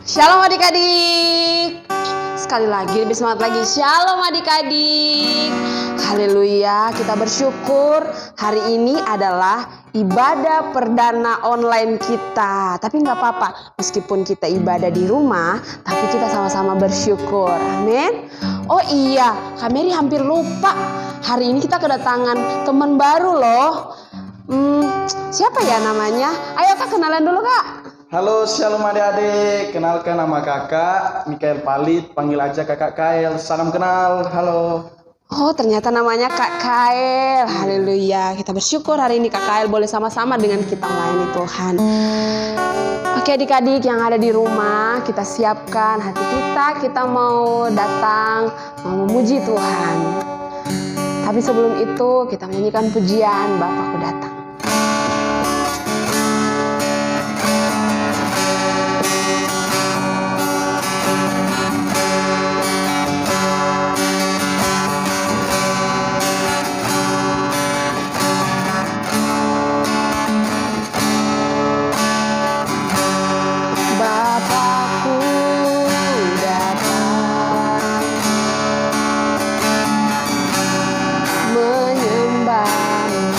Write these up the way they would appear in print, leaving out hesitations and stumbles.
Shalom adik-adik. Sekali lagi lebih semangat lagi. Shalom adik-adik. Haleluya, kita bersyukur hari ini adalah ibadah perdana online kita. Tapi gak apa-apa, meskipun kita ibadah di rumah, tapi kita sama-sama bersyukur. Amin. Oh iya, Kak Mary hampir lupa. Hari ini kita kedatangan teman baru loh. Siapa ya namanya? Ayo Kak, kenalan dulu Kak. Halo, shalom adik-adik. Kenalkan nama kakak Mikael Palit. Panggil aja kakak Kael. Salam kenal. Halo. Oh, ternyata namanya Kak Kael. Haleluya. Kita bersyukur hari ini Kak Kael boleh sama-sama dengan kita melayani Tuhan. Oke adik-adik yang ada di rumah, kita siapkan hati kita. Kita mau datang, mau memuji Tuhan. Tapi sebelum itu kita menyanyikan pujian Bapakku Datang. Bapakku datang menyembahmu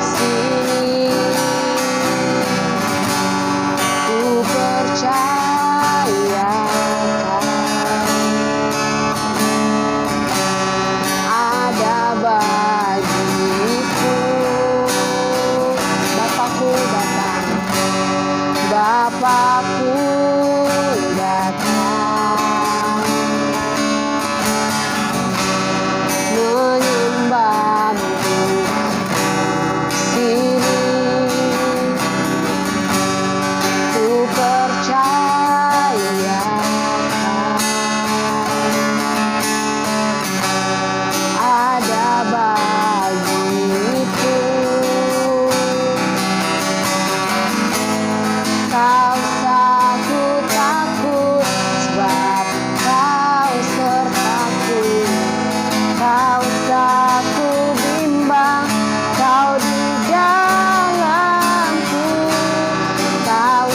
sini, ku percaya ada bagiku. Kau takut sebab kau sertaku. Kau ku bimbang, kau di dalamku. Kau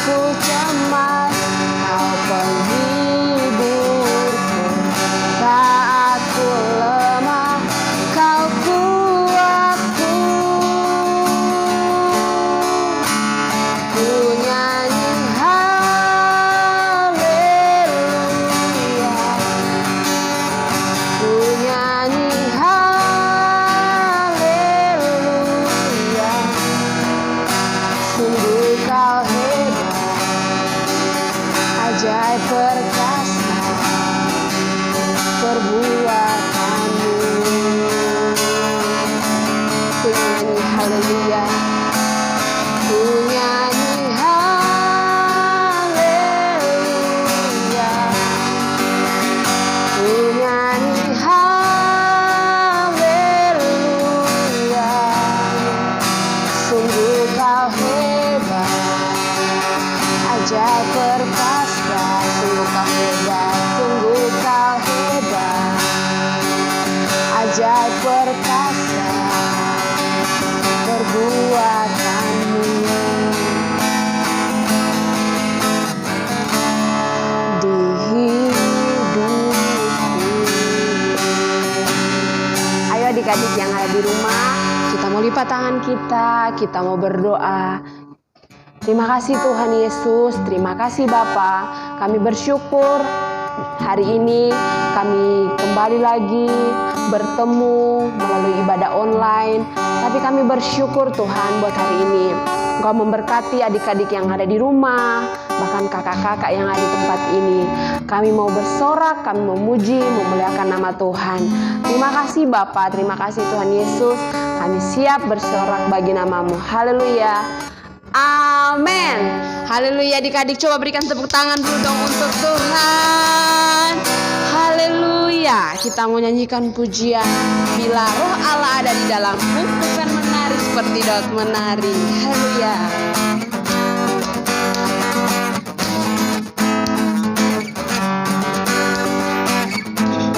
ku cemas, kau penghiburku. Saat ku lemah, kau kuatku. Ku nyanyi haleluya, ku nyanyi haleluya. Sungguh kau hebat, ajaib perkasa perbuatanmu. Ku nyanyi haleluya, ku nyanyi haleluya, ku nyanyi haleluya. Sungguh kau hebat, ajaib perkasa. Sungguh kau hebat, sungguh kau hebat, ajaib perkasa perbuatanmu. Di hidupku. Ayo adik-adik yang ada di rumah, kita mau lipat tangan kita mau berdoa. Terima kasih Tuhan Yesus, terima kasih Bapa. Kami bersyukur hari ini kami kembali lagi bertemu melalui ibadah online. Tapi kami bersyukur Tuhan buat hari ini. Engkau memberkati adik-adik yang ada di rumah, bahkan kakak-kakak yang ada di tempat ini. Kami mau bersorak, kami memuji, memuliakan nama Tuhan. Terima kasih Bapa, terima kasih Tuhan Yesus. Kami siap bersorak bagi nama-Mu. Haleluya. Amin. Haleluya. Adik-adik coba berikan tepuk tangan dulu dong untuk Tuhan. Haleluya. Kita mau nyanyikan pujian. Bila roh Allah ada di dalamku, bukan menari seperti Daud menari. Haleluya.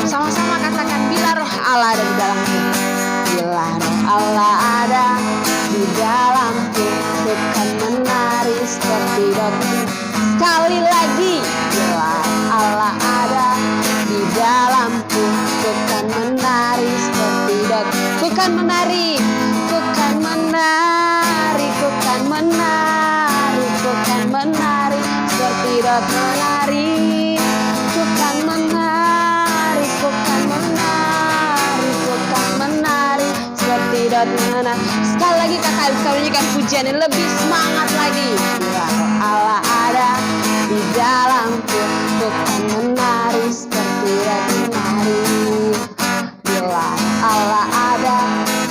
Sama-sama katakan, bila roh Allah ada di dalamku. Bila roh Allah ada di dalamku, bukan menari seperti Daud tidak. Sekali lagi, bila Allah ada di dalamku, ku kan menari seperti Daud. Ku kan menari, ku kan menari, ku kan menari, ku kan menari seperti Daud menari. Ku kan menari, ku kan menari, ku kan menari seperti Daud menari. Sekali lagi kakak bisa menyanyikan pujian yang lebih semangat lagi. Bila Allah ada di dalamku, ku kan menari seperti Daud menari. Bila Allah ada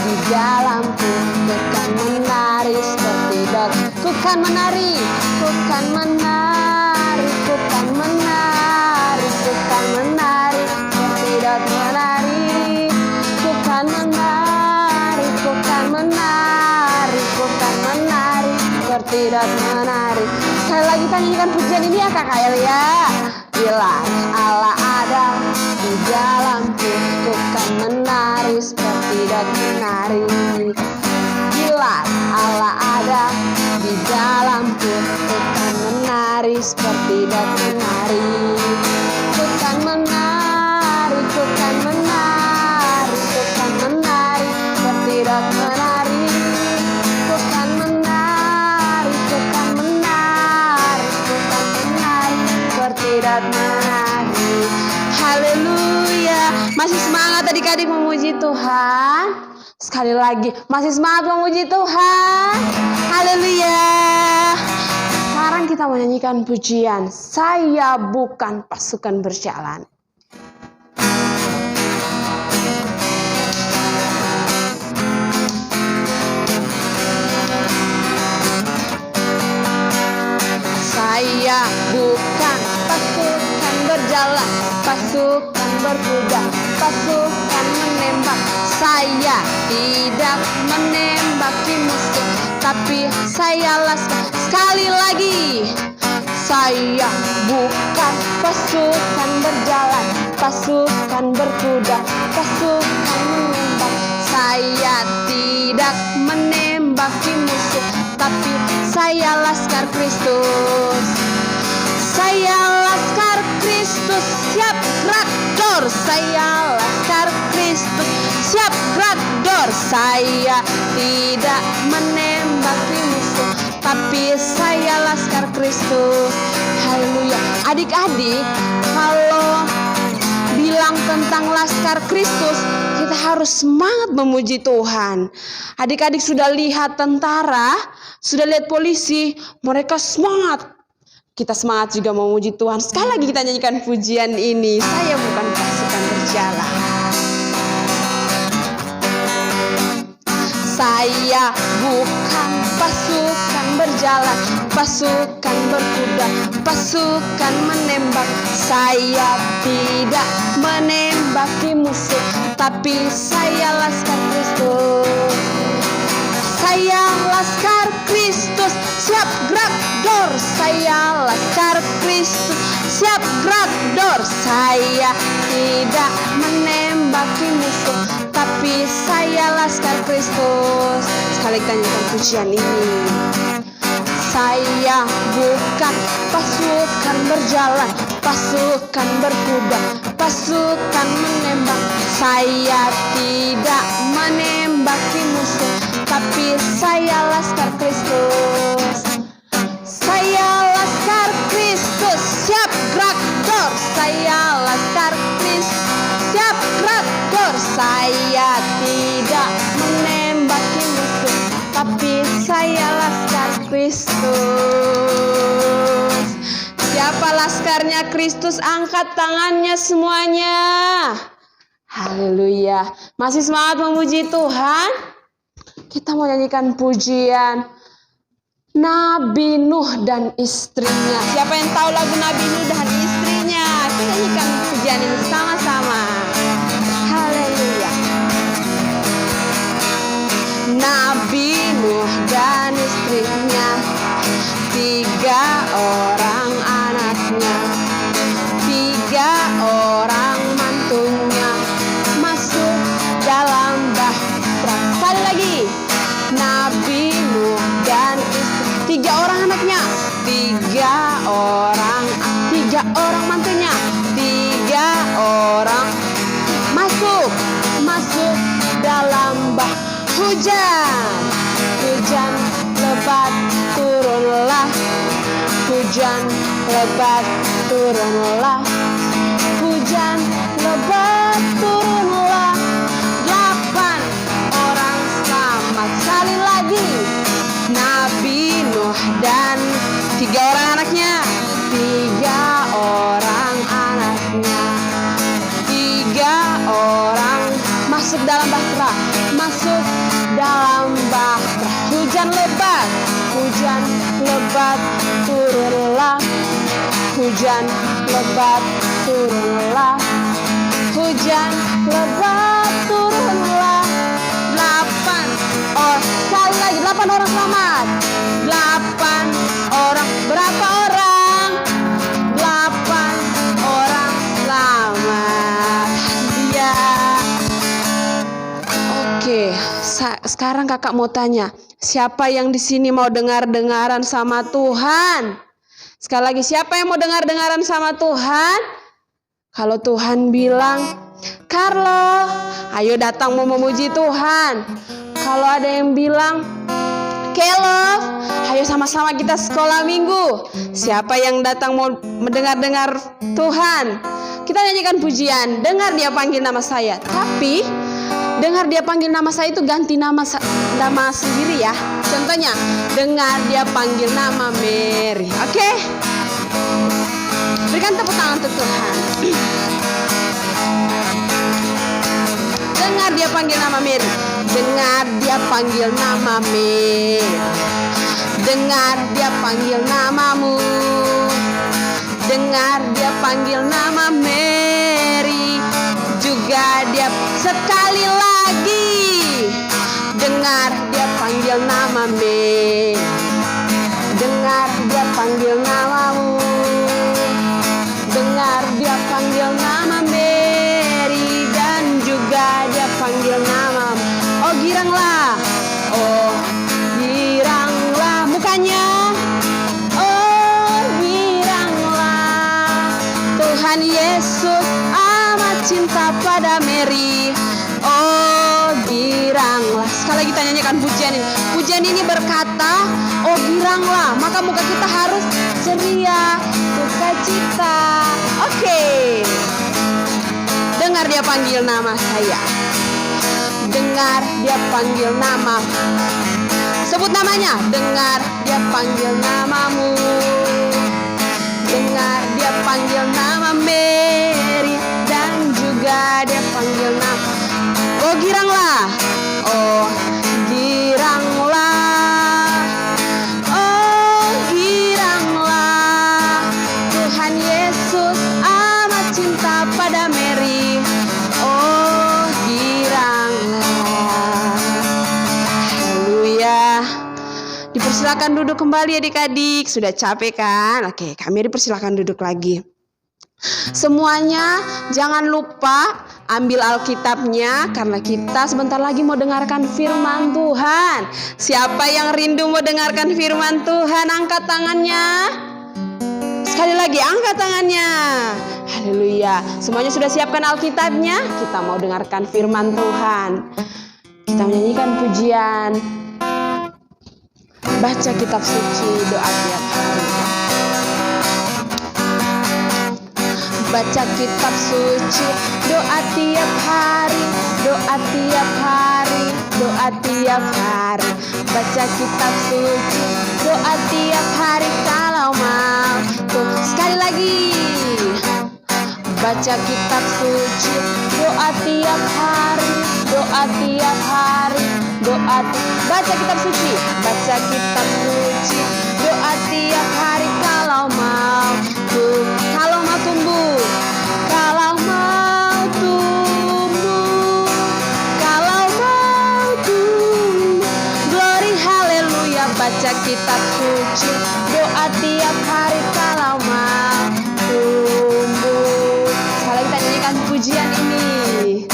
di dalamku, ku kan menari seperti Daud. Ku kan menari, ku kan menari, ku kan menari, ku kan menari seperti Daud menari. Ku kan menari, ku kan menari, ku kan menari seperti Daud menari. Sekali lagi kita nyanyikan pujian ini ya kakak El ya. Bila Allah ada di dalamku, ku kan menari seperti Daud menari. Bila Allah ada di dalamku, ku kan menari seperti Daud menari. Ku kan menari, ku kan menari, ku kan menari seperti Daud menari. Ku kan menari, ku kan menari, ku kan menari seperti Daud menari. Haleluya. Masih semangat adik-adik memuji Tuhan? Sekali lagi, masih semangat memuji Tuhan? Haleluya. Sekarang kita menyanyikan pujian Saya Bukan Pasukan Berjalan. Saya bukan pasukan berjalan, pasukan berkuda, pasukan menembak. Saya tidak menembaki musuh, tapi saya laskar. Sekali lagi, saya bukan pasukan berjalan, pasukan berkuda, pasukan menembak. Saya tidak menembaki musuh, tapi saya laskar Kristus. Saya laskar Kristus, siap gerak dor. Saya laskar Kristus, siap gerak dor. Saya tidak menembaki musuh, tapi saya laskar Kristus. Haleluya. Adik-adik, kalau bilang tentang laskar Kristus, kita harus semangat memuji Tuhan. Adik-adik sudah lihat tentara, sudah lihat polisi, mereka semangat. Kita semangat juga memuji Tuhan. Sekali lagi kita nyanyikan pujian ini. Saya bukan pasukan berjalan. Saya bukan pasukan berjalan, pasukan berkuda, pasukan menembak. Saya tidak menembaki musuh, tapi saya laskar Kristus. Saya laskar Kristus, siap gerak dor. Saya laskar Kristus, siap gerak dor. Saya tidak menembaki musuh, tapi saya laskar Kristus. Sekali kita nyanyikan pujian ini. Saya bukan pasukan berjalan, pasukan berkuda, pasukan menembak. Saya tidak menembaki musuh, tapi saya laskar Kristus. Saya laskar Kristus, siap gerak dor. Saya laskar Kristus, siap gerak dor. Saya tidak menembaki musuh, tapi saya laskar Kristus. Siapa laskarnya Kristus? Angkat tangannya semuanya. Haleluya. Masih semangat memuji Tuhan? Kita mau nyanyikan pujian Nabi Nuh dan istrinya. Siapa yang tahu lagu Nabi Nuh dan istrinya? Kita nyanyikan pujian ini sama-sama. Haleluya. Nabi Nuh dan istrinya, 3 orang anaknya, 3 orang mantunya masuk dalam bahtera. Sekali lagi, Nabi Nuh dan istri, 3 orang anaknya, 3 orang mantunya. 3 orang masuk dalam bah hujan. Hujan lebat turunlah. Hujan lebat turunlah. Hujan lebat turunlah. 8 orang selamat. Sekali lagi. Nabi Nuh dan 3 orang anaknya. 3 orang anaknya. 3 orang masuk dalam bahtera. Masuk dalam bahtera. Hujan lebat turunlah. Hujan lebat turunlah. Hujan lebat turunlah. 8 orang selamat. 8 orang. Berapa orang? 8 orang selamat. Iya. Oke, sekarang kakak mau tanya, siapa yang di sini mau dengar-dengaran sama Tuhan? Sekali lagi, siapa yang mau dengar-dengaran sama Tuhan? Kalau Tuhan bilang, Carlo, ayo datang mau memuji Tuhan. Kalau ada yang bilang, Kelov, ayo sama-sama kita sekolah minggu. Siapa yang datang mau mendengar-dengar Tuhan? Kita nyanyikan pujian, dengar dia panggil nama saya. Tapi dengar dia panggil nama saya itu ganti nama sendiri ya. Contohnya, dengar dia panggil nama Mary. Oke? Berikan tepuk tangan untuk Tuhan. Dengar dia panggil nama Mary. Dengar dia panggil nama Mary. Dengar dia panggil namamu. Dengar dia panggil nama Mary. Juga dia sekali lagi. Dengar dia panggil nama Mary. Dengar dia panggil namamu. Dengar dia panggil nama Mary. Dan juga dia panggil namamu. Oh giranglah. Oh giranglah mukanya. Oh giranglah. Tuhan Yesus amat cinta pada Mary. Oh giranglah. Sekali lagi kita nyanyikan pujian ini. Pujian ini berkata, oh giranglah. Maka muka kita harus ceria, sukacita. Oke. Dengar dia panggil nama saya. Dengar dia panggil nama. Sebut namanya. Dengar dia panggil namamu. Dengar dia panggil nama Mary. Dan juga dia panggil nama. Oh giranglah. Oh giranglah. Oh giranglah. Tuhan Yesus amat cinta pada Mary. Oh giranglah. Haleluya. Dipersilakan duduk kembali adik-adik. Sudah capek kan? Oke, kami dipersilakan duduk lagi. Semuanya jangan lupa ambil Alkitabnya karena kita sebentar lagi mau dengarkan firman Tuhan. Siapa yang rindu mau dengarkan firman Tuhan? Angkat tangannya. Sekali lagi angkat tangannya. Haleluya. Semuanya sudah siapkan Alkitabnya? Kita mau dengarkan firman Tuhan. Kita menyanyikan pujian. Baca kitab suci, doa tiap hari. Baca kitab suci, doa tiap hari, doa tiap hari, doa tiap hari. Baca kitab suci, doa tiap hari kalau mau. Tuh, sekali lagi. Baca kitab suci, doa tiap hari, doa tiap hari, baca kitab suci, baca kitab suci, doa tiap hari kalau mau. Tuh, kalau mau tumbuh, kalau mau tumbuh, kalau mau tumbuh. Glory haleluya, baca kitab suci, doa tiap hari kalau mau tumbuh. Sekali kita nyanyikan pujian ini.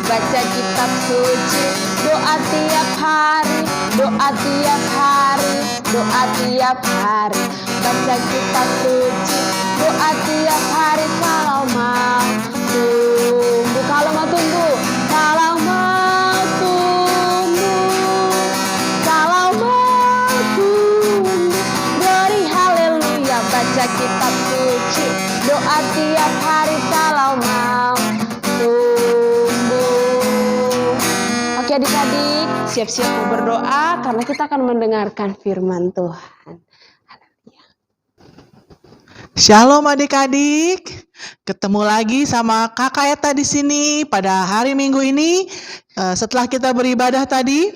Baca kitab suci, doa tiap hari, doa tiap hari, doa tiap hari. Baca kitab suci, doa Doa tiap hari kalau mau tumbuh. Kalau mau tumbuh. Kalau mau tumbuh. Kalau mau tumbuh. Beri haleluya, baca kitab suci. Doa tiap hari kalau mau tumbuh. Oke adik-adik, siap-siap mau berdoa karena kita akan mendengarkan firman Tuhan. Shalom adik-adik, ketemu lagi sama Kakak Eta di sini pada hari Minggu ini. Setelah kita beribadah tadi,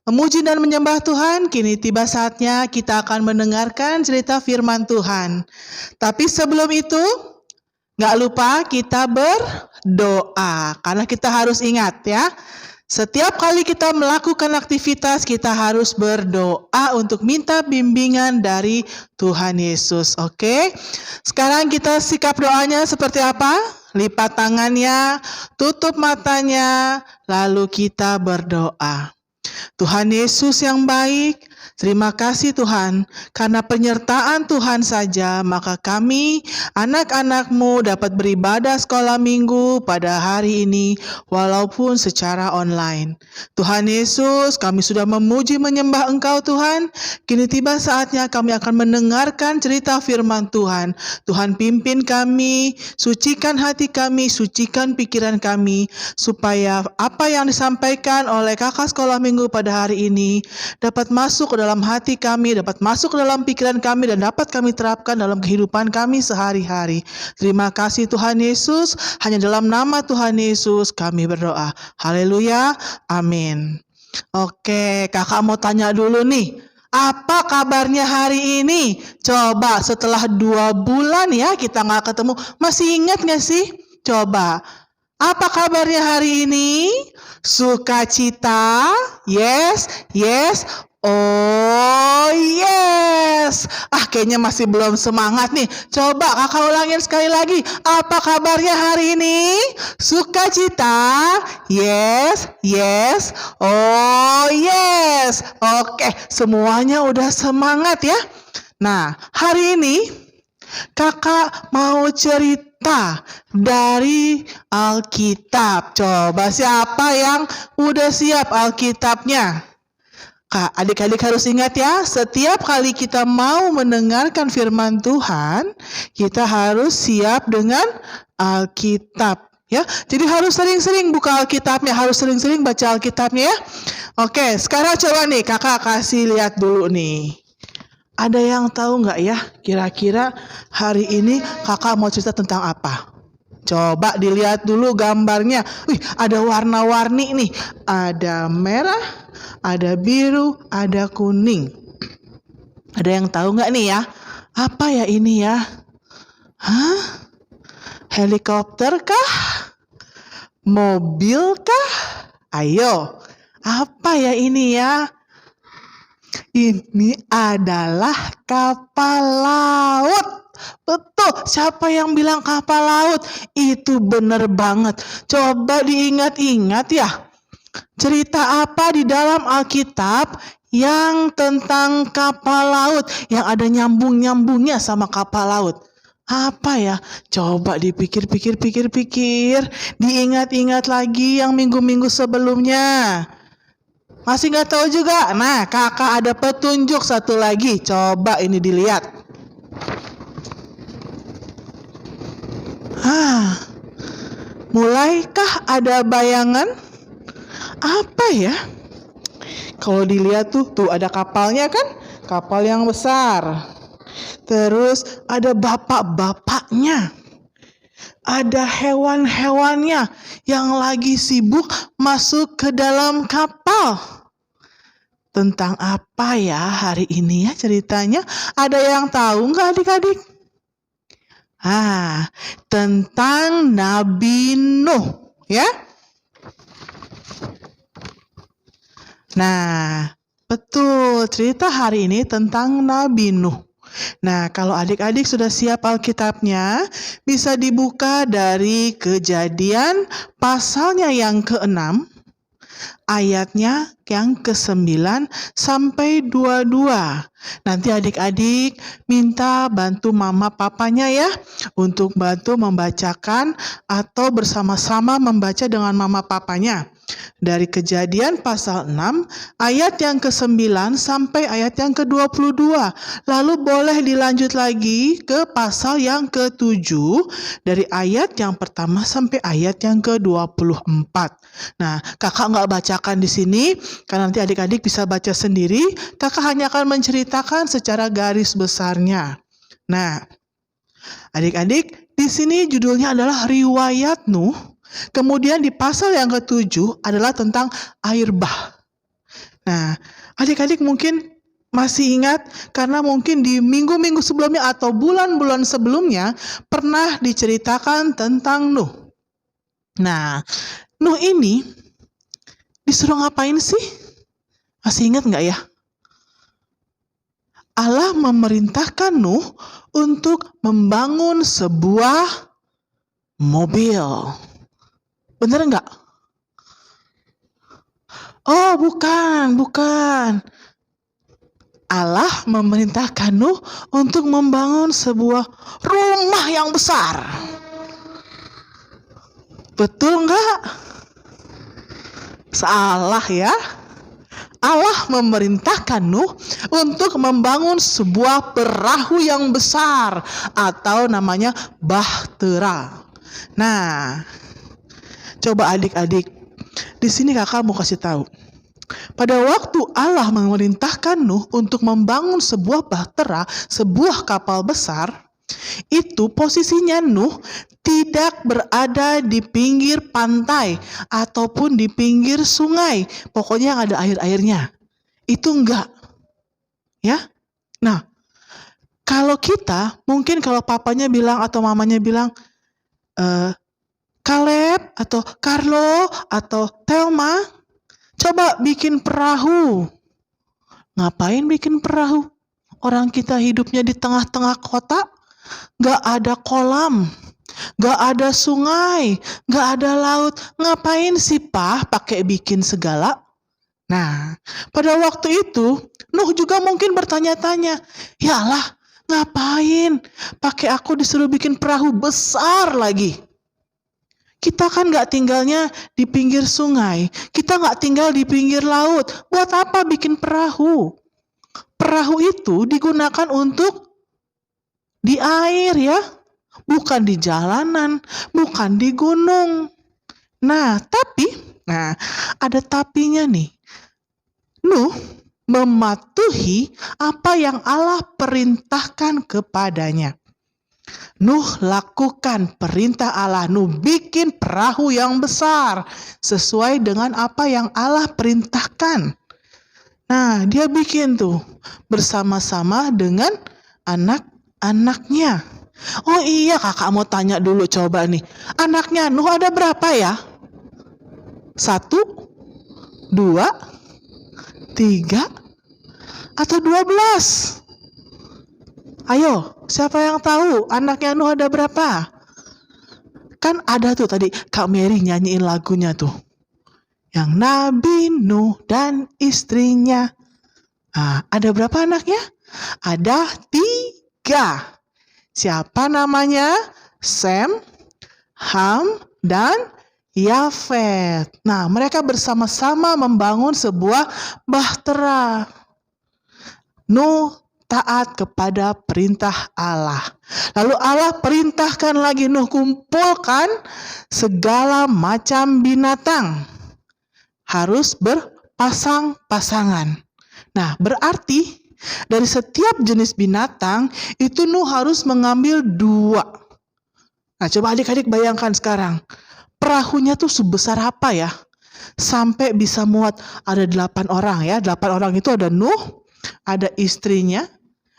memuji dan menyembah Tuhan, kini tiba saatnya kita akan mendengarkan cerita firman Tuhan. Tapi sebelum itu, gak lupa kita berdoa, karena kita harus ingat ya. Setiap kali kita melakukan aktivitas, kita harus berdoa untuk minta bimbingan dari Tuhan Yesus. Oke? Sekarang kita sikap doanya seperti apa? Lipat tangannya, tutup matanya, lalu kita berdoa. Tuhan Yesus yang baik, terima kasih Tuhan, karena penyertaan Tuhan saja, maka kami, anak-anak-Mu dapat beribadah sekolah minggu pada hari ini, walaupun secara online. Tuhan Yesus, kami sudah memuji menyembah Engkau Tuhan, kini tiba saatnya kami akan mendengarkan cerita firman Tuhan. Tuhan pimpin kami, sucikan hati kami, sucikan pikiran kami, supaya apa yang disampaikan oleh kakak sekolah minggu pada hari ini dapat masuk ke dalam hati kami, dapat masuk ke dalam pikiran kami, dan dapat kami terapkan dalam kehidupan kami sehari-hari. Terima kasih Tuhan Yesus, hanya dalam nama Tuhan Yesus kami berdoa. Haleluya, amin. Oke, kakak mau tanya dulu nih, apa kabarnya hari ini? Coba setelah 2 bulan ya kita nggak ketemu, masih ingat nggak sih? Coba, apa kabarnya hari ini? Sukacita? Yes, yes. Oh yes. Kayaknya masih belum semangat nih. Coba kakak ulangin sekali lagi. Apa kabarnya hari ini? Sukacita? Yes, yes. Oh yes. Oke, semuanya udah semangat ya. Nah, hari ini kakak mau cerita dari Alkitab. Coba siapa yang udah siap Alkitabnya? Kak, adik-adik harus ingat ya, setiap kali kita mau mendengarkan firman Tuhan, kita harus siap dengan Alkitab. Ya, jadi harus sering-sering buka Alkitabnya, harus sering-sering baca Alkitabnya ya. Oke, sekarang coba nih kakak kasih lihat dulu nih. Ada yang tahu nggak ya, kira-kira hari ini kakak mau cerita tentang apa? Coba dilihat dulu gambarnya. Wih, ada warna-warni nih. Ada merah, ada biru, ada kuning. Ada yang tahu nggak nih ya? Apa ya ini ya? Hah? Helikopter kah? Mobil kah? Ayo, apa ya ini ya? Ini adalah kapal laut. Betul, siapa yang bilang kapal laut? Itu bener banget. Coba diingat-ingat ya. Cerita apa di dalam Alkitab yang tentang kapal laut, yang ada nyambung-nyambungnya sama kapal laut? Apa ya? Coba dipikir-pikir. Diingat-ingat lagi yang minggu-minggu sebelumnya. Masih nggak tahu juga? Nah, kakak ada petunjuk satu lagi. Coba ini dilihat. Mulaikah ada bayangan? Apa ya? Kalau dilihat tuh ada kapalnya kan? Kapal yang besar. Terus ada bapak-bapaknya. Ada hewan-hewannya yang lagi sibuk masuk ke dalam kapal. Tentang apa ya hari ini ya ceritanya? Ada yang tahu nggak adik-adik? Tentang Nabi Nuh, ya. Nah, betul, cerita hari ini tentang Nabi Nuh. Nah, kalau adik-adik sudah siap Alkitabnya, bisa dibuka dari Kejadian pasalnya yang ke-6 ayatnya yang ke-9 sampai 22. Nanti adik-adik minta bantu mama papanya ya untuk bantu membacakan atau bersama-sama membaca dengan mama papanya. Dari Kejadian pasal 6 ayat yang ke-9 sampai ayat yang ke-22. Lalu boleh dilanjut lagi ke pasal yang ke-7 dari ayat yang pertama sampai ayat yang ke-24. Nah, kakak nggak bacakan di sini karena nanti adik-adik bisa baca sendiri. Kakak hanya akan menceritakan secara garis besarnya. Nah, adik-adik, di sini judulnya adalah Riwayat Nuh. Kemudian di pasal yang ke-7 adalah tentang air bah. Nah, adik-adik mungkin masih ingat karena mungkin di minggu-minggu sebelumnya atau bulan-bulan sebelumnya pernah diceritakan tentang Nuh. Nah, Nuh ini disuruh ngapain sih? Masih ingat nggak ya? Allah memerintahkan Nuh untuk membangun sebuah mobil. Bener nggak? Oh, bukan. Allah memerintahkan Nuh untuk membangun sebuah rumah yang besar. Betul nggak? Salah ya. Allah memerintahkan Nuh untuk membangun sebuah perahu yang besar atau namanya bahtera. Nah, coba adik-adik, di sini kakak mau kasih tahu. Pada waktu Allah memerintahkan Nuh untuk membangun sebuah bahtera, sebuah kapal besar, itu posisinya Nuh tidak berada di pinggir pantai ataupun di pinggir sungai. Pokoknya yang ada air-airnya. Itu enggak. Ya. Nah, kalau kita, mungkin kalau papanya bilang atau mamanya bilang, Caleb atau Carlo atau Thelma, coba bikin perahu. Ngapain bikin perahu? Orang kita hidupnya di tengah-tengah kota, gak ada kolam, gak ada sungai, gak ada laut. Ngapain sih Pak pakai bikin segala? Nah, pada waktu itu Nuh juga mungkin bertanya-tanya, ya Allah, ngapain pakai aku disuruh bikin perahu besar lagi? Kita kan gak tinggalnya di pinggir sungai, kita gak tinggal di pinggir laut. Buat apa bikin perahu? Perahu itu digunakan untuk di air ya, bukan di jalanan, bukan di gunung. Nah, ada tapinya nih. Nuh mematuhi apa yang Allah perintahkan kepadanya. Nuh lakukan perintah Allah. Nuh bikin perahu yang besar sesuai dengan apa yang Allah perintahkan. Nah, dia bikin tuh bersama-sama dengan anak-anaknya. Oh iya, kakak mau tanya dulu coba nih. Anaknya Nuh ada berapa ya? 1, 2, 3, atau 12? Ayo, siapa yang tahu anaknya Nuh ada berapa? Kan ada tuh tadi Kak Mary nyanyiin lagunya tuh. Yang Nabi Nuh dan istrinya. Nah, ada berapa anaknya? Ada 3. Siapa namanya? Sem, Ham, dan Yafet. Nah, mereka bersama-sama membangun sebuah bahtera. Nuh taat kepada perintah Allah. Lalu Allah perintahkan lagi Nuh kumpulkan segala macam binatang. Harus berpasang-pasangan. Nah, berarti dari setiap jenis binatang itu Nuh harus mengambil 2. Nah, coba adik-adik bayangkan sekarang. Perahunya tuh sebesar apa ya? Sampai bisa muat ada 8 orang ya. 8 orang itu ada Nuh, ada istrinya,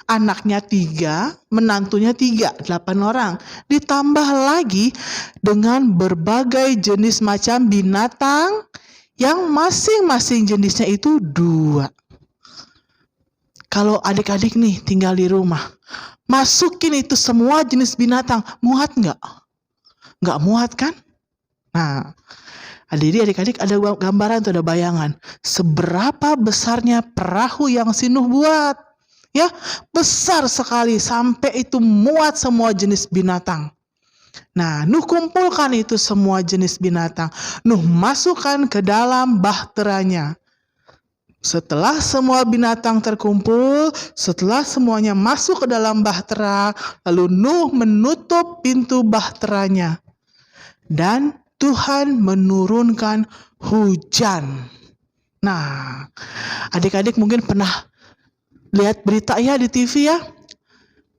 anaknya 3, menantunya 3, 8 orang. Ditambah lagi dengan berbagai jenis macam binatang yang masing-masing jenisnya itu 2. Kalau adik-adik nih tinggal di rumah, masukin itu semua jenis binatang, muat nggak? Nggak muat kan? Nah, Jadi adik-adik ada gambaran tuh, ada bayangan. Seberapa besarnya perahu yang si Nuh buat. Ya, besar sekali sampai itu muat semua jenis binatang. Nah, Nuh kumpulkan itu semua jenis binatang. Nuh masukkan ke dalam bahteranya. Setelah semua binatang terkumpul, setelah semuanya masuk ke dalam bahtera, lalu Nuh menutup pintu bahteranya. Dan Tuhan menurunkan hujan. Nah, adik-adik mungkin pernah lihat berita ya di TV ya.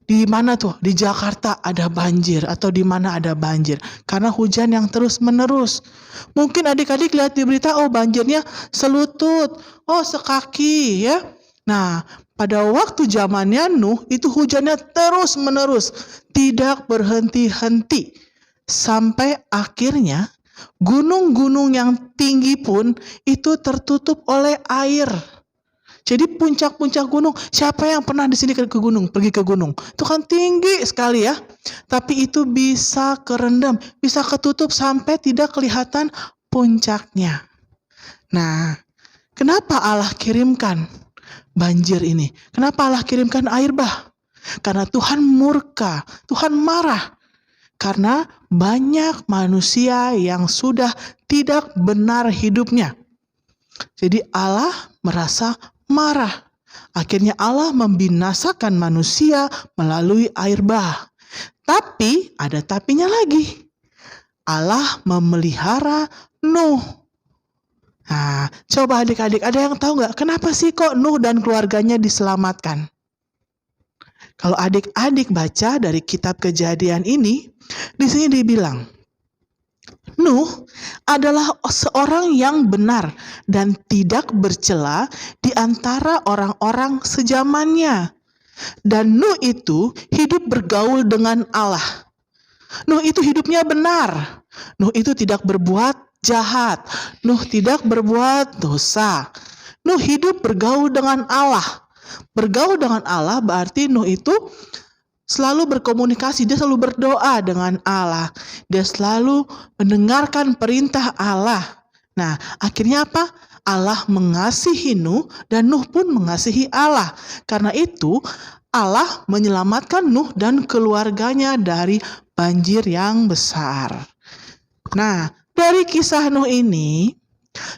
Di mana tuh? Di Jakarta ada banjir atau di mana ada banjir karena hujan yang terus-menerus. Mungkin adik-adik lihat di berita, oh banjirnya selutut, oh sekaki ya. Nah, pada waktu zamannya Nuh itu hujannya terus-menerus, tidak berhenti-henti. Sampai akhirnya gunung-gunung yang tinggi pun itu tertutup oleh air. Jadi puncak-puncak gunung, siapa yang pernah di sini pergi ke gunung? Itu kan tinggi sekali ya. Tapi itu bisa kerendam, bisa ketutup sampai tidak kelihatan puncaknya. Nah, kenapa Allah kirimkan banjir ini? Kenapa Allah kirimkan air bah? Karena Tuhan murka, Tuhan marah. Karena banyak manusia yang sudah tidak benar hidupnya. Jadi Allah merasa marah. Akhirnya Allah membinasakan manusia melalui air bah. Tapi ada tapinya lagi. Allah memelihara Nuh. Nah, coba adik-adik ada yang tahu nggak kenapa sih kok Nuh dan keluarganya diselamatkan? Kalau adik-adik baca dari kitab Kejadian ini, di sini dibilang, Nuh adalah seorang yang benar dan tidak bercela di antara orang-orang sezamannya. Dan Nuh itu hidup bergaul dengan Allah. Nuh itu hidupnya benar. Nuh itu tidak berbuat jahat. Nuh tidak berbuat dosa. Nuh hidup bergaul dengan Allah. Bergaul dengan Allah berarti Nuh itu selalu berkomunikasi, dia selalu berdoa dengan Allah. Dia selalu mendengarkan perintah Allah. Nah, akhirnya apa? Allah mengasihi Nuh dan Nuh pun mengasihi Allah. Karena itu, Allah menyelamatkan Nuh dan keluarganya dari banjir yang besar. Nah, dari kisah Nuh ini,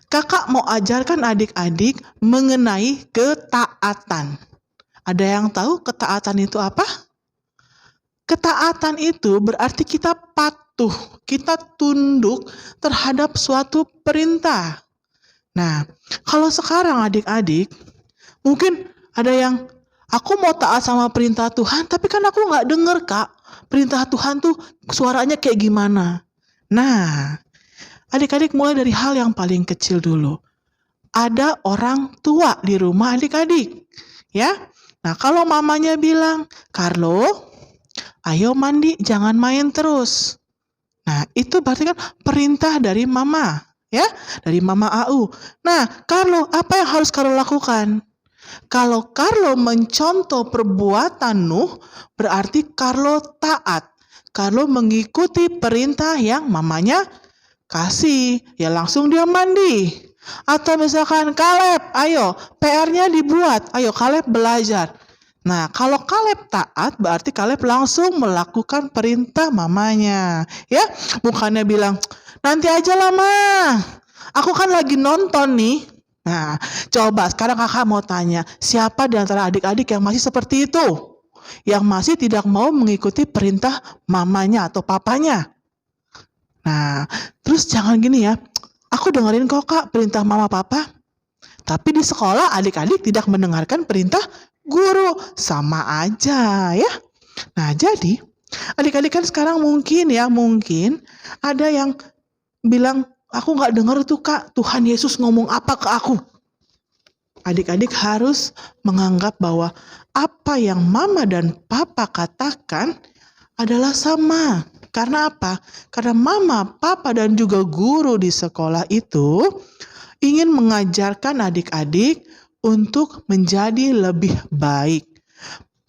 kakak mau ajarkan adik-adik mengenai ketaatan. Ada yang tahu ketaatan itu apa? Ketaatan itu berarti kita patuh, kita tunduk terhadap suatu perintah. Nah, kalau sekarang adik-adik, mungkin ada yang, aku mau taat sama perintah Tuhan, tapi kan aku nggak denger kak, perintah Tuhan tuh suaranya kayak gimana. Nah, adik-adik mulai dari hal yang paling kecil dulu. Ada orang tua di rumah adik-adik, ya. Nah, kalau mamanya bilang, Carlo, ayo mandi, jangan main terus. Nah, itu berarti kan perintah dari mama, ya, dari mama AU. Nah, Carlo, apa yang harus Carlo lakukan? Kalau Carlo mencontoh perbuatan Nuh, berarti Carlo taat. Carlo mengikuti perintah yang mamanya kasih, ya langsung dia mandi. Atau misalkan Caleb, ayo PR-nya dibuat, ayo Caleb belajar. Nah, kalau Caleb taat, berarti Caleb langsung melakukan perintah mamanya. Ya, bukannya bilang, nanti aja lah ma, aku kan lagi nonton nih. Nah, coba sekarang kakak mau tanya, siapa di antara adik-adik yang masih seperti itu? Yang masih tidak mau mengikuti perintah mamanya atau papanya? Nah, terus jangan gini ya, aku dengerin kok kak perintah mama papa. Tapi di sekolah adik-adik tidak mendengarkan perintah guru, sama aja ya. Nah, jadi adik-adik kan sekarang mungkin ada yang bilang, aku gak dengar tuh kak, Tuhan Yesus ngomong apa ke aku. Adik-adik harus menganggap bahwa apa yang mama dan papa katakan adalah sama. Karena apa? Karena mama, papa dan juga guru di sekolah itu ingin mengajarkan adik-adik untuk menjadi lebih baik.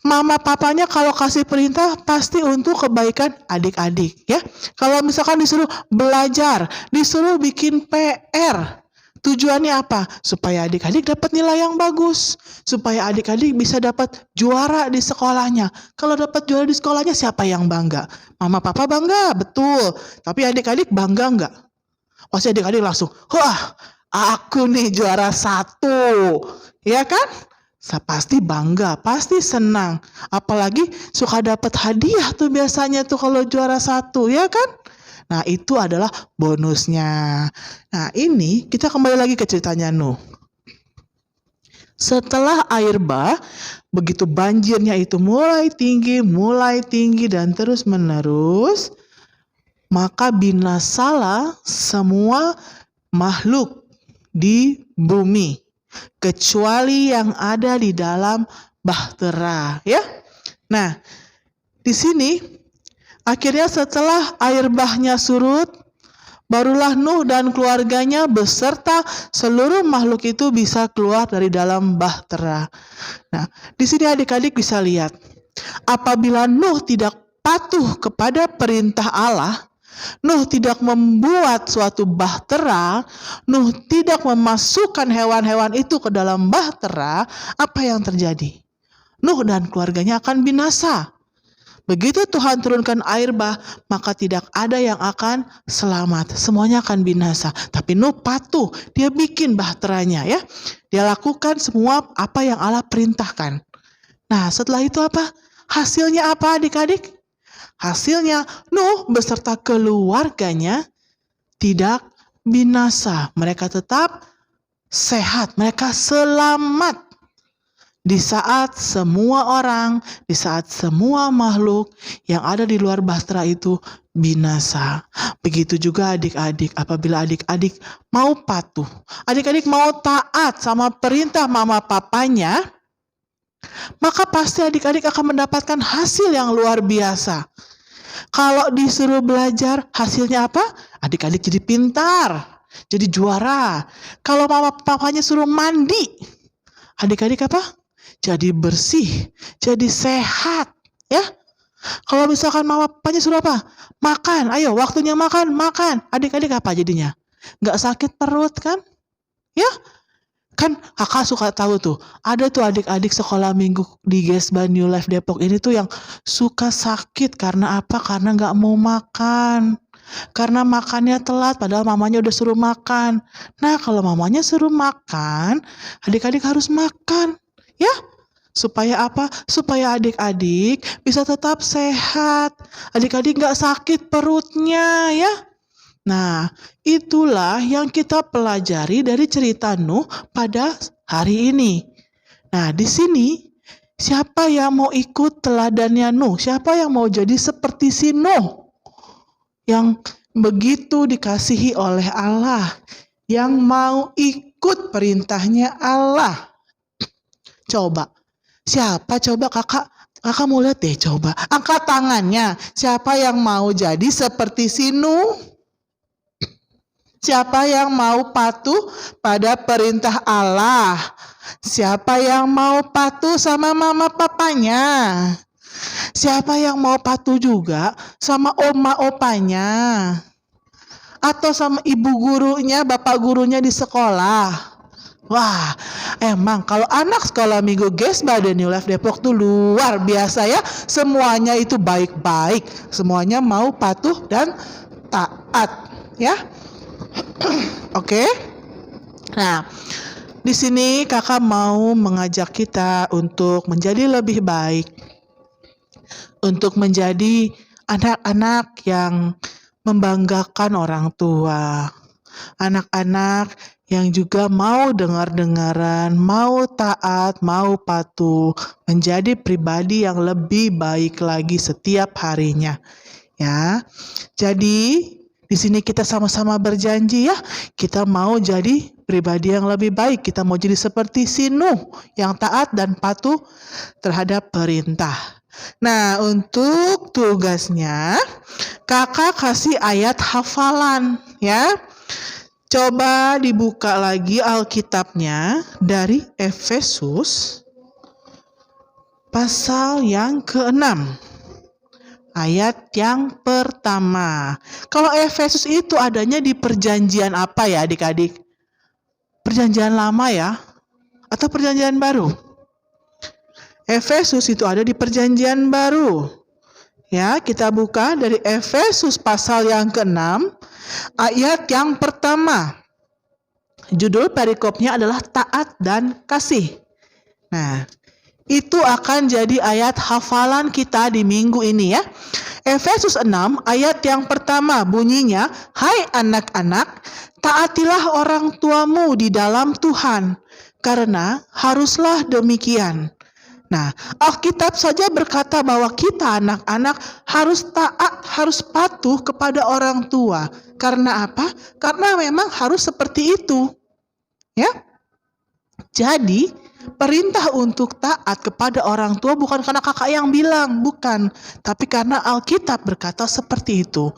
Mama papanya kalau kasih perintah pasti untuk kebaikan adik-adik ya. Kalau misalkan disuruh belajar, disuruh bikin PR, tujuannya apa? Supaya adik-adik dapat nilai yang bagus, supaya adik-adik bisa dapat juara di sekolahnya. Kalau dapat juara di sekolahnya siapa yang bangga? Mama papa bangga, betul. Tapi adik-adik bangga enggak? Pasti adik-adik langsung, wah, aku nih juara 1. Ya kan? Pasti bangga, pasti senang. Apalagi suka dapat hadiah tuh biasanya tuh kalau juara 1, ya kan? Nah, itu adalah bonusnya. Nah, ini kita kembali lagi ke ceritanya Nuh. Setelah air bah, begitu banjirnya itu mulai tinggi dan terus menerus, maka binasalah semua makhluk di bumi, kecuali yang ada di dalam bahtera, ya. Nah, di sini akhirnya setelah air bahnya surut, barulah Nuh dan keluarganya beserta seluruh makhluk itu bisa keluar dari dalam bahtera. Nah, di sini adik-adik bisa lihat, apabila Nuh tidak patuh kepada perintah Allah, Nuh tidak membuat suatu bahtera, Nuh tidak memasukkan hewan-hewan itu ke dalam bahtera, apa yang terjadi? Nuh dan keluarganya akan binasa. Begitu Tuhan turunkan air bah, maka tidak ada yang akan selamat. Semuanya akan binasa. Tapi Nuh patuh, dia bikin bahteranya ya. Dia lakukan semua apa yang Allah perintahkan. Nah, setelah itu apa? Hasilnya apa adik-adik? Hasilnya Nuh beserta keluarganya tidak binasa. Mereka tetap sehat, mereka selamat. Di saat semua orang, di saat semua makhluk yang ada di luar bahtera itu binasa. Begitu juga adik-adik, apabila adik-adik mau patuh, adik-adik mau taat sama perintah mama papanya, maka pasti adik-adik akan mendapatkan hasil yang luar biasa. Kalau disuruh belajar, hasilnya apa? Adik-adik jadi pintar, jadi juara. Kalau mama papanya suruh mandi, adik-adik apa? Jadi bersih, jadi sehat, ya. Kalau misalkan mama papanya suruh apa? Makan, ayo waktunya makan. Adik-adik apa jadinya? Nggak sakit perut kan? Ya. Kan kakak suka tahu tuh, ada tuh adik-adik sekolah minggu di Gesba New Life Depok ini tuh yang suka sakit karena apa? Karena nggak mau makan. Karena makannya telat padahal mamanya udah suruh makan. Nah, kalau mamanya suruh makan, adik-adik harus makan. Ya, supaya apa? Supaya adik-adik bisa tetap sehat. Adik-adik nggak sakit perutnya ya. Nah, itulah yang kita pelajari dari cerita Nuh pada hari ini. Nah, di sini siapa yang mau ikut teladannya Nuh? Siapa yang mau jadi seperti si Nuh? Yang begitu dikasihi oleh Allah, yang mau ikut perintahnya Allah. Coba, siapa coba kakak mau lihat deh coba. Angkat tangannya, siapa yang mau jadi seperti si Nuh? Siapa yang mau patuh pada perintah Allah? Siapa yang mau patuh sama mama papanya? Siapa yang mau patuh juga sama oma opanya? Atau sama ibu gurunya, bapak gurunya di sekolah? Wah, emang kalau anak sekolah minggu Gesba dan New Life Depok tuh luar biasa ya. Semuanya itu baik-baik. Semuanya mau patuh dan taat ya. Oke. Nah, di sini kakak mau mengajak kita untuk menjadi lebih baik, untuk menjadi anak-anak yang membanggakan orang tua, anak-anak yang juga mau dengar-dengaran, mau taat, mau patuh, menjadi pribadi yang lebih baik lagi setiap harinya. Ya, jadi di sini kita sama-sama berjanji ya, kita mau jadi pribadi yang lebih baik. Kita mau jadi seperti si Nuh yang taat dan patuh terhadap perintah. Nah, untuk tugasnya kakak kasih ayat hafalan ya. Coba dibuka lagi Alkitabnya dari Efesus pasal yang ke-6. Ayat yang pertama. Kalau Efesus itu adanya di perjanjian apa ya adik-adik? Perjanjian lama ya? Atau perjanjian baru? Efesus itu ada di perjanjian baru. Ya, kita buka dari Efesus pasal yang ke-6, ayat yang pertama. Judul perikopnya adalah taat dan kasih. Nah, itu akan jadi ayat hafalan kita di minggu ini ya. Efesus 6 ayat yang pertama bunyinya, "Hai anak-anak, taatilah orang tuamu di dalam Tuhan, karena haruslah demikian." Nah, Alkitab saja berkata bahwa kita anak-anak harus taat, harus patuh kepada orang tua. Karena apa? Karena memang harus seperti itu. Ya. Jadi, perintah untuk taat kepada orang tua bukan karena kakak yang bilang, bukan. Tapi karena Alkitab berkata seperti itu.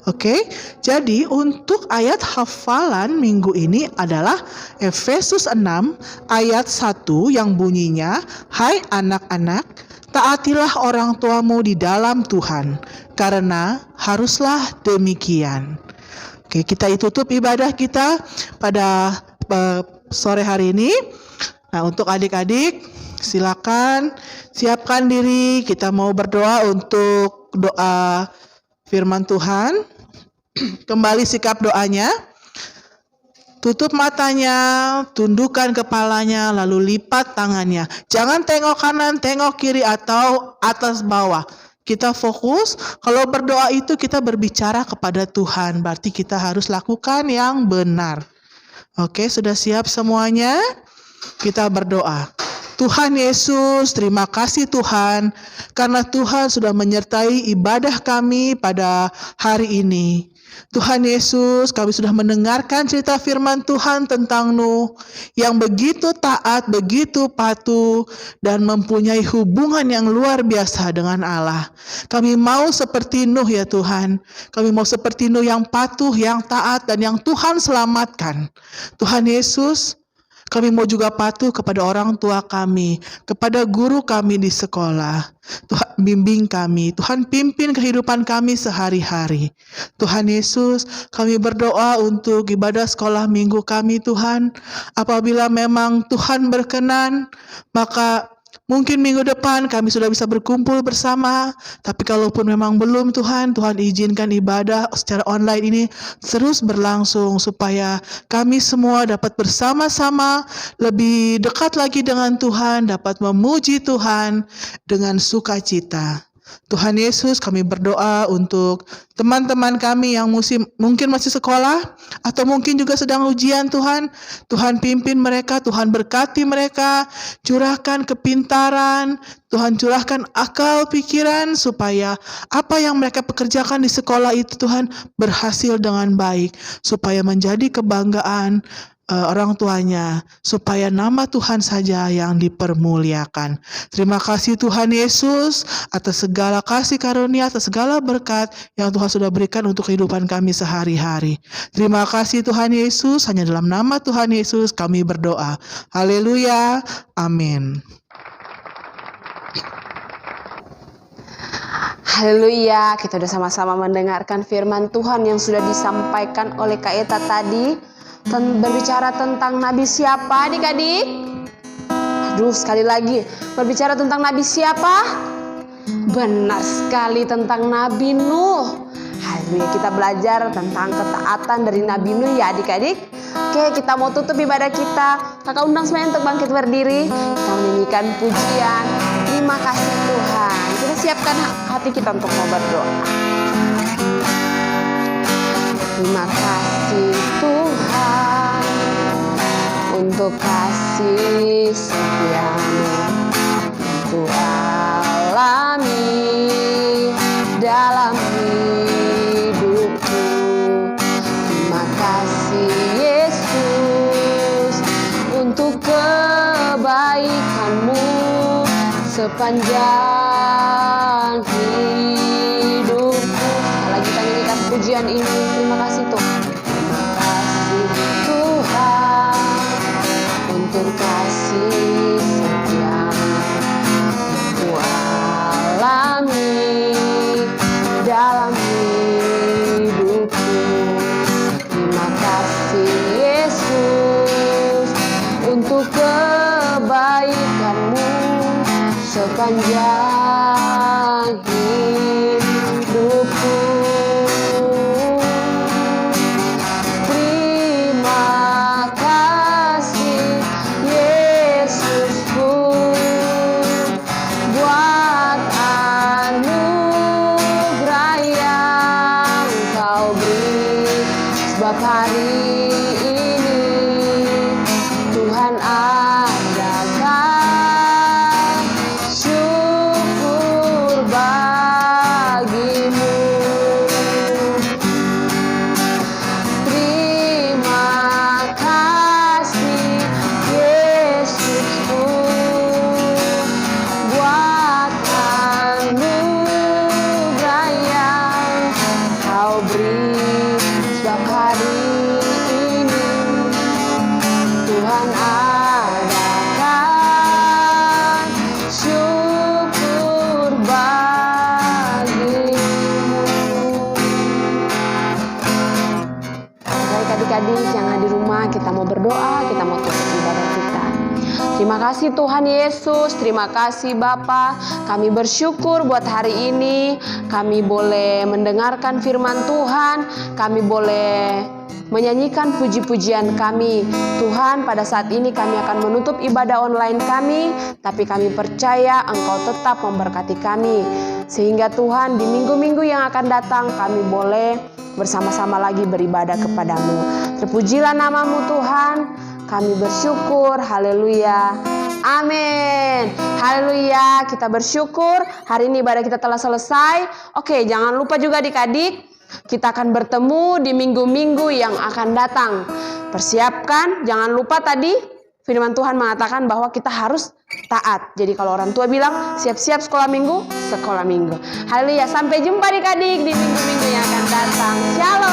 Oke, jadi untuk ayat hafalan minggu ini adalah Efesus 6 ayat 1 yang bunyinya, "Hai anak-anak, taatilah orang tuamu di dalam Tuhan, karena haruslah demikian." Oke, kita tutup ibadah kita pada sore hari ini. Nah, untuk adik-adik, silakan siapkan diri. Kita mau berdoa untuk doa firman Tuhan. Kembali sikap doanya. Tutup matanya, tundukkan kepalanya, lalu lipat tangannya. Jangan tengok kanan, tengok kiri atau atas bawah. Kita fokus, kalau berdoa itu kita berbicara kepada Tuhan. Berarti kita harus lakukan yang benar. Oke, sudah siap semuanya? Kita berdoa. Tuhan Yesus, terima kasih Tuhan, karena Tuhan sudah menyertai ibadah kami pada hari ini. Tuhan Yesus, kami sudah mendengarkan cerita firman Tuhan tentang Nuh yang begitu taat, begitu patuh, dan mempunyai hubungan yang luar biasa dengan Allah. Kami mau seperti Nuh ya Tuhan. Kami mau seperti Nuh yang patuh, yang taat, dan yang Tuhan selamatkan. Tuhan Yesus, kami mau juga patuh kepada orang tua kami, kepada guru kami di sekolah. Tuhan bimbing kami, Tuhan pimpin kehidupan kami sehari-hari. Tuhan Yesus, kami berdoa untuk ibadah sekolah minggu kami Tuhan. Apabila memang Tuhan berkenan, maka mungkin minggu depan kami sudah bisa berkumpul bersama. Tapi kalaupun memang belum Tuhan izinkan ibadah secara online ini terus berlangsung supaya kami semua dapat bersama-sama lebih dekat lagi dengan Tuhan, dapat memuji Tuhan dengan sukacita. Tuhan Yesus, kami berdoa untuk teman-teman kami yang mungkin masih sekolah atau mungkin juga sedang ujian Tuhan. Tuhan pimpin mereka, Tuhan berkati mereka, curahkan kepintaran, Tuhan curahkan akal pikiran supaya apa yang mereka pekerjakan di sekolah itu Tuhan berhasil dengan baik, supaya menjadi kebanggaan orang tuanya, supaya nama Tuhan saja yang dipermuliakan. Terima kasih Tuhan Yesus atas segala kasih karunia, atas segala berkat yang Tuhan sudah berikan untuk kehidupan kami sehari-hari. Terima kasih Tuhan Yesus, hanya dalam nama Tuhan Yesus kami berdoa. Haleluya, amin. Haleluya, kita sudah sama-sama mendengarkan firman Tuhan yang sudah disampaikan oleh Kak Eta tadi. Berbicara tentang nabi siapa adik-adik? Aduh, sekali lagi, berbicara tentang nabi siapa? Benar sekali, tentang Nabi Nuh. Haleluya, kita belajar tentang ketaatan dari Nabi Nuh ya adik-adik. Oke, kita mau tutup ibadah kita. Kakak undang semuanya untuk bangkit berdiri. Kita menyanyikan pujian terima kasih Tuhan. Kita siapkan hati kita untuk mau berdoa. Terima kasih Tuhan untuk kasih setiamu ku alami dalam hidupku. Terima kasih Yesus untuk kebaikanmu sepanjang hidupku. Sekali lagi kita nyanyikan pujian ini. Terima kasih Tuhan. Terima kasih Tuhan untuk kasih setiamu ku sepanjang hidupku. Terima kasih Yesusku buat anugerah yang Kau beri, sebab hari ini Tuhan adakan syukur bagimu. Terima kasih Yesusku buat anugerah yang Kau beri, sebab hari ini Tuhan adakan syukur bagimu. Baik adik-adik yang ada di rumah, kita mau berdoa, kita mau tutup ibadah kita. Terima kasih Tuhan Yesus, terima kasih Bapa. Kami bersyukur buat hari ini, kami boleh mendengarkan firman Tuhan, kami boleh menyanyikan puji-pujian kami. Tuhan, pada saat ini kami akan menutup ibadah online kami, tapi kami percaya Engkau tetap memberkati kami. Sehingga Tuhan, di minggu-minggu yang akan datang kami boleh bersama-sama lagi beribadah kepadamu. Terpujilah namamu Tuhan, kami bersyukur, haleluya, amin, haleluya. Kita bersyukur, hari ini ibadah kita telah selesai. Oke, jangan lupa juga adik-adik, kita akan bertemu di minggu-minggu yang akan datang. Persiapkan, jangan lupa tadi firman Tuhan mengatakan bahwa kita harus taat. Jadi kalau orang tua bilang siap-siap sekolah minggu, sekolah minggu. Haleluya, sampai jumpa adik-adik di minggu-minggu yang akan datang. Shalom.